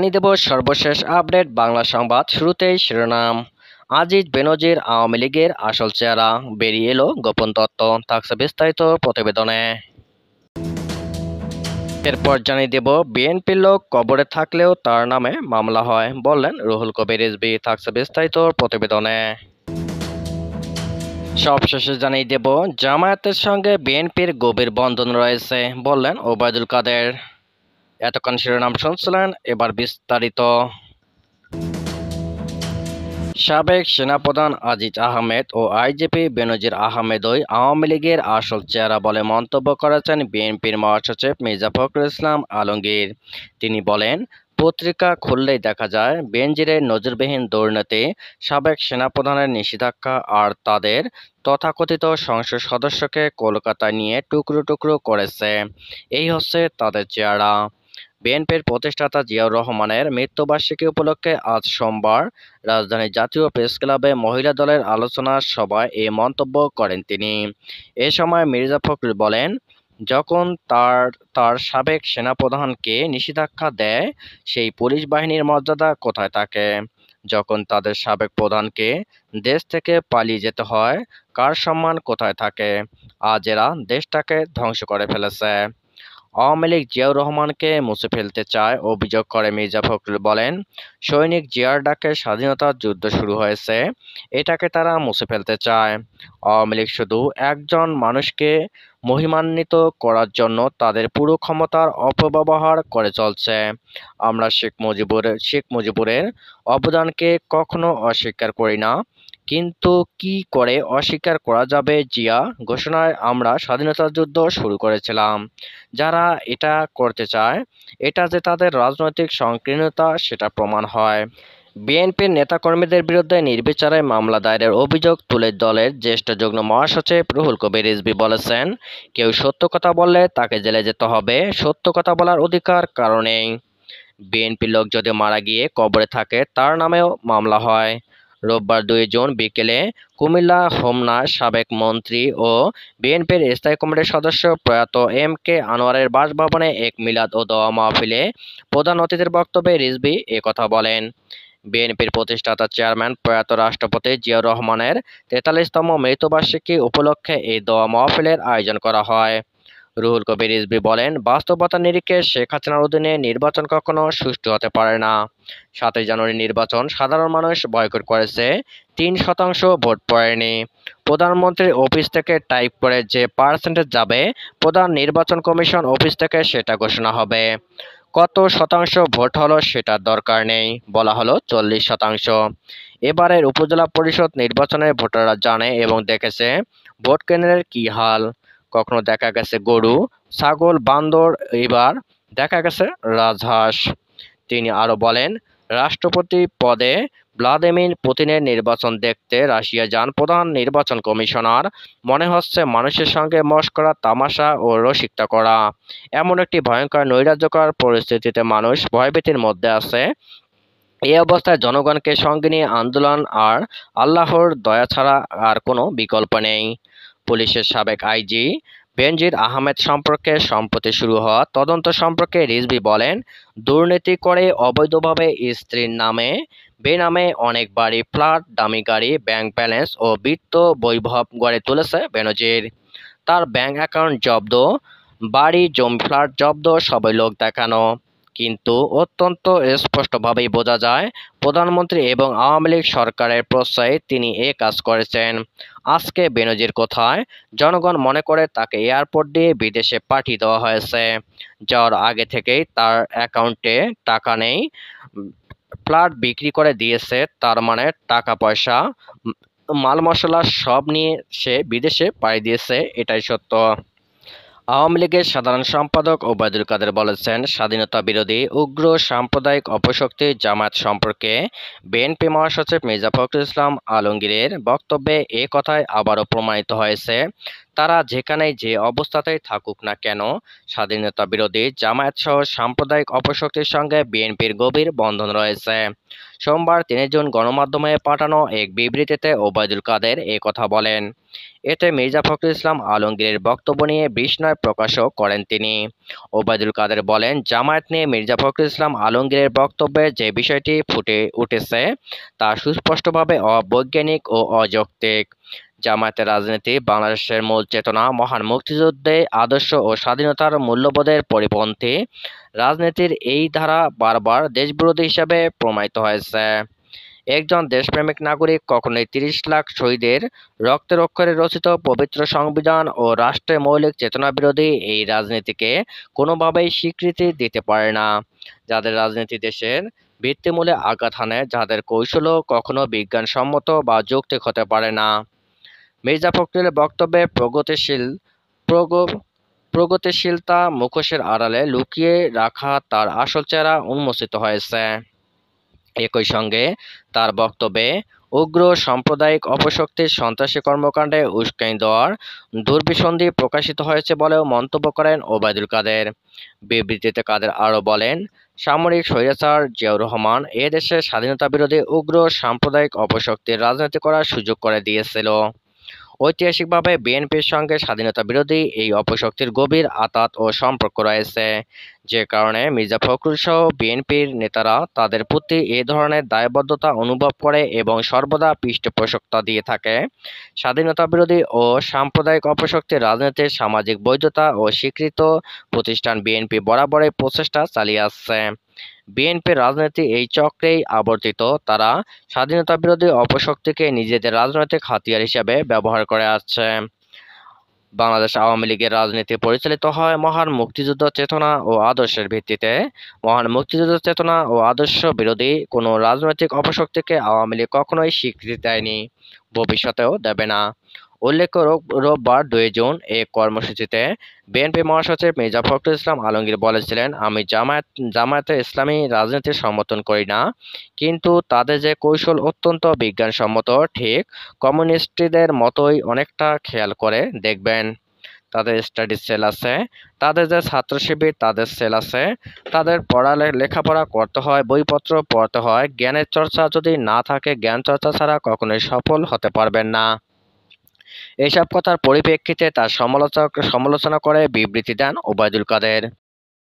জানিয়ে দেব সর্বশেষ আপডেট বাংলা সংবাদ। শুরুতেই শিরোনাম। আজিজ বেনজির আওয়ামী লীগের আসল চেহারা, বেরিয়ে এলো গোপন তথ্য, থাকছে বিস্তারিত প্রতিবেদনে। এরপর জানিয়ে দেব বিএনপির লোক কবরে থাকলেও তার নামে মামলা হয়, বললেন রুহুল কবির রিজভী, থাকছে বিস্তারিত প্রতিবেদনে। সবশেষে জানিয়ে দেব জামায়াতের সঙ্গে বিএনপির গভীর বন্ধন রয়েছে, বললেন ওবায়দুল কাদের। এতক্ষণ শিরোনাম শুনছিলেন, এবার বিস্তারিত। সাবেক সেনাপ্রধান আজিজ আহমেদ ও আইজিপি বেনজির আহমেদই আওয়ামী লীগের আসল চেহারা বলে মন্তব্য করেছেন বিএনপির মহাসচিব মির্জা ফখরুল ইসলাম আলমগীর। তিনি বলেন, পত্রিকা খুললেই দেখা যায় বেনজিরের নজিরবিহীন দুর্নীতি, সাবেক সেনাপ্রধানের নিষেধাজ্ঞা আর তাদের তথাকথিত সংসদ সদস্যকে কলকাতায় নিয়ে টুকরো টুকরো করেছে। এই হচ্ছে তাদের চেহারা। বিএনপির প্রতিষ্ঠাতা জিয়াউর রহমানের মৃত্যুবার্ষিকী উপলক্ষে আজ সোমবার রাজধানীর জাতীয় প্রেসক্লাবে মহিলা দলের আলোচনা সভায় এ মন্তব্য করেন তিনি। এ সময় মির্জা ফখরুল বলেন, যখন তার সাবেক সেনাপ্রধানকে নিষেধাজ্ঞা দেয়, সেই পুলিশ বাহিনীর মর্যাদা কোথায় থাকে? যখন তাদের সাবেক প্রধানকে দেশ থেকে পালিয়ে যেতে হয়, কার সম্মান কোথায় থাকে? আজ এরা দেশটাকে ধ্বংস করে ফেলেছে। আওয়ামী লীগ জিয়াউর রহমানকে মুছে ফেলতে চায় অভিযোগ করে মির্জা ফখরুল বলেন, সৈনিক জিয়ার ডাকে স্বাধীনতার যুদ্ধ শুরু হয়েছে, এটাকে তারা মুছে ফেলতে চায়। আওয়ামী লীগ শুধু একজন মানুষকে মহিমান্বিত করার জন্য তাদের পুরো ক্ষমতার অপব্যবহার করে চলছে। আমরা শেখ মুজিবুরের অবদানকে কখনো অস্বীকার করি না, কিন্তু কি করে অস্বীকার করা যাবে? জিয়া ঘোষণায় আমরা স্বাধীনতার যুদ্ধ শুরু করেছিলাম। যারা এটা করতে চায়, এটা যে তাদের রাজনৈতিক সংকীর্ণতা সেটা প্রমাণ হয়। বিএনপির নেতাকর্মীদের বিরুদ্ধে নির্বিচারে মামলা দায়েরের অভিযোগ তুলে দলের জ্যেষ্ঠ যুগ্ম মহাসচিব রুহুল কবির রিজভী বলেছেন, কেউ সত্য কথা বললে তাকে জেলে যেতে হবে, সত্য কথা বলার অধিকার কারো নেই। বিএনপির লোক যদি মারা গিয়ে কবরে থাকে তার নামেও মামলা হয়। রোববার 2 জুন বিকেলে কুমিল্লা হোমনার সাবেক মন্ত্রী ও বিএনপির স্থায়ী কমিটির সদস্য প্রয়াত এম কে আনোয়ারের বাসভবনে এক মিলাদ ও দোয়া মাহফিলে প্রধান অতিথির বক্তব্যে রিজভী একথা বলেন। বিএনপির প্রতিষ্ঠাতা চেয়ারম্যান প্রয়াত রাষ্ট্রপতি জিয়াউর রহমানের 43তম মৃত্যুবার্ষিকী উপলক্ষে এই দোয়া মাহফিলের আয়োজন করা হয়। রুহুল কবির রিজভী বলেন, বাস্তবতার নিরিখে শেখ হাসিনার অধীনে নির্বাচন কখনো সুষ্ঠু হতে পারে না। 7 জানুয়ারি নির্বাচন সাধারণ মানুষ বয়কট করেছে, 3% ভোট পড়েনি। প্রধানমন্ত্রীর অফিস থেকে টাইপ করে যে পার্সেন্টেজ যাবে, প্রধান নির্বাচন কমিশন অফিস থেকে সেটা ঘোষণা হবে। কত শতাংশ ভোট হলো সেটার দরকার নেই, বলা হলো 40%। এবারের উপজেলা পরিষদ নির্বাচনে ভোটাররা জানে এবং দেখেছে ভোট কেন্দ্রের কি হাল। কখনো দেখা গেছে গরু, ছাগল, বান্দর, এবার দেখা গেছে রাজহাঁস। তিনি আরো বলেন, রাষ্ট্রপতি পদে ভ্লাদিমির পুতিনের নির্বাচন দেখতে রাশিয়া যান প্রধান নির্বাচন কমিশনার। মনে হচ্ছে মানুষের সঙ্গে মশকরা, তামাশা ও রসিকতা করা। এমন একটি ভয়ঙ্কর নৈরাজ্যকর পরিস্থিতিতে মানুষ ভয়ভীতির মধ্যে আছে। এই অবস্থায় জনগণকে সঙ্গে নিয়ে আন্দোলন আর আল্লাহর দয়া ছাড়া আর কোনো বিকল্প নেই। পুলিশের সাবেক আইজি বেনজির আহমেদ সম্পর্কে সম্প্রতি শুরু হওয়া তদন্ত সম্পর্কে রিজভী বলেন, দুর্নীতি করে অবৈধভাবে স্ত্রীর নামে বেনামে অনেক বাড়ি, ফ্ল্যাট, দামি গাড়ি, ব্যাংক ব্যালেন্স ও বিত্ত বৈভব গড়ে তুলেছে বেনজির। তার ব্যাংক অ্যাকাউন্ট জব্দ, বাড়ি, জমি, ফ্ল্যাট জব্দ, সবই লোক দেখানো। কিন্তু অত্যন্ত স্পষ্টভাবেই বোঝা যায়, প্রধানমন্ত্রী এবং আওয়ামী লীগ সরকারের প্রশ্রয়ে তিনি এ কাজ করেছেন। আজকে বেনজির কোথায়? জনগণ মনে করে তাকে এয়ারপোর্ট দিয়ে বিদেশে পাঠিয়ে দেওয়া হয়েছে। যাওয়ার আগে থেকেই তার অ্যাকাউন্টে টাকা নেই, ফ্ল্যাট বিক্রি করে দিয়েছে, তার মানে টাকা পয়সা, মাল মশলা সব নিয়ে সে বিদেশে পাড়ি দিয়েছে, এটাই সত্য। আওয়ামী লীগের সাধারণ সম্পাদক ওবায়দুল কাদের বলেছেন, স্বাধীনতা বিরোধী উগ্র সাম্প্রদায়িক অপশক্তি জামায়াত সম্পর্কে বিএনপি মহাসচিব মির্জা ফখরুল ইসলাম আলমগীরের বক্তব্যে এ কথাই আবারও প্রমাণিত হয়েছে। তারা যেখানেই যে অবস্থাতেই থাকুক না কেন, স্বাধীনতা বিরোধী জামায়াত সহ সাম্প্রদায়িক অপশক্তির সঙ্গে বিএনপির গভীর বন্ধন রয়েছে। সোমবার ৩ জুন গণমাধ্যমে পাঠানো এক বিবৃতিতে ওবায়দুল কাদের এ কথা বলেন। এতে মির্জা ফখরুল ইসলাম আলমগীরের বক্তব্য নিয়ে বিস্ময় প্রকাশও করেন তিনি। ওবায়দুল কাদের বলেন, জামায়াত নিয়ে মির্জা ফখরুল ইসলাম আলমগীরের বক্তব্যে যে বিষয়টি ফুটে উঠেছে তা সুস্পষ্টভাবে অবৈজ্ঞানিক ও অযৌক্তিক। জামায়াতের রাজনীতি বাংলাদেশের মূল চেতনা, মহান মুক্তিযুদ্ধে আদর্শ ও স্বাধীনতার মূল্যবোধের পরিপন্থী রাজনীতির এই ধারা বারবার দেশবিরোধী হিসেবে প্রমাণিত হয়েছে। একজন দেশপ্রেমিক নাগরিক কখনোই ৩০ লাখ শহীদের রক্তের অক্ষরে রচিত পবিত্র সংবিধান ও রাষ্ট্রের মৌলিক চেতনাবিরোধী এই রাজনীতিকে কোনোভাবেই স্বীকৃতি দিতে পারে না। যাদের রাজনীতি দেশের ভিত্তিমূলে আঘাত হানে, যাদের কৌশলও কখনো বিজ্ঞানসম্মত বা যৌক্তিক হতে পারে না। মির্জা ফখরুলের বক্তব্যে প্রগতিশীলতা মুখোশের আড়ালে লুকিয়ে রাখা তার আসল চেহারা উন্মোচিত হয়েছে। একই সঙ্গে তার বক্তব্যে উগ্র সাম্প্রদায়িক অপশক্তির সন্ত্রাসী কর্মকাণ্ডে উস্কানি দেওয়ার দুর্বিসন্ধি প্রকাশিত হয়েছে বলেও মন্তব্য করেন ওবায়দুল কাদের। বিবৃতিতে কাদের আরও বলেন, সামরিক স্বৈরাচার জিয়াউর রহমান এ দেশের স্বাধীনতাবিরোধী উগ্র সাম্প্রদায়িক অপশক্তির রাজনীতি করার সুযোগ করে দিয়েছিল। ঐতিহাসিকভাবে বিএনপির সঙ্গে স্বাধীনতাবিরোধী এই অপশক্তির গভীর আঁতাত ও সম্পর্ক রয়েছে, যে কারণে মির্জা ফখরুল সহ বিএনপির নেতারা তাদের প্রতি এ ধরনের দায়বদ্ধতা অনুভব করে এবং সর্বদা পৃষ্ঠপোষকতা দিয়ে থাকে। স্বাধীনতাবিরোধী ও সাম্প্রদায়িক অপশক্তির রাজনীতির সামাজিক বৈধতা ও স্বীকৃত প্রতিষ্ঠান বিএনপি বরাবরই প্রচেষ্টা চালিয়ে আসছে। বিএনপির রাজনীতি এই চক্রেই আবর্তিত। তারা স্বাধীনতাবিরোধী অপশক্তিকে নিজেদের রাজনৈতিক হাতিয়ার হিসেবে ব্যবহার করে আসছে। বাংলাদেশ আওয়ামী লীগের রাজনীতি পরিচালিত হয় মহান মুক্তিযুদ্ধ চেতনা ও আদর্শের ভিত্তিতে। মহান মুক্তিযুদ্ধ চেতনা ও আদর্শ বিরোধী কোনো রাজনৈতিক অপশক্তিকে আওয়ামী লীগ কখনোই স্বীকৃতি দেয়নি, ভবিষ্যতেও দেবে না। উল্লেখ্য, রোববার ২ জুন এক কর্মসূচিতে বিএনপি মহাসচিব মির্জা ফখরুল ইসলাম আলমগীর বলেছিলেন, আমি জামায়াতে ইসলামী রাজনীতির সমর্থন করি না, কিন্তু তাদের যে কৌশল অত্যন্ত বিজ্ঞানসম্মত, ঠিক কমিউনিস্টদের মতোই অনেকটা খেয়াল করে দেখবেন। তাদের স্টাডি সেল আছে, তাদের যে ছাত্র শিবির তাদের সেল আছে, তাদের লেখাপড়া করতে হয়, বইপত্র পড়তে হয়। জ্ঞানের চর্চা যদি না থাকে, জ্ঞান চর্চা ছাড়া কখনোই সফল হতে পারবেন না। এসব কথার পরিপ্রেক্ষিতে তার সমালোচনা করে বিবৃতি দেন ওবায়দুল কাদের।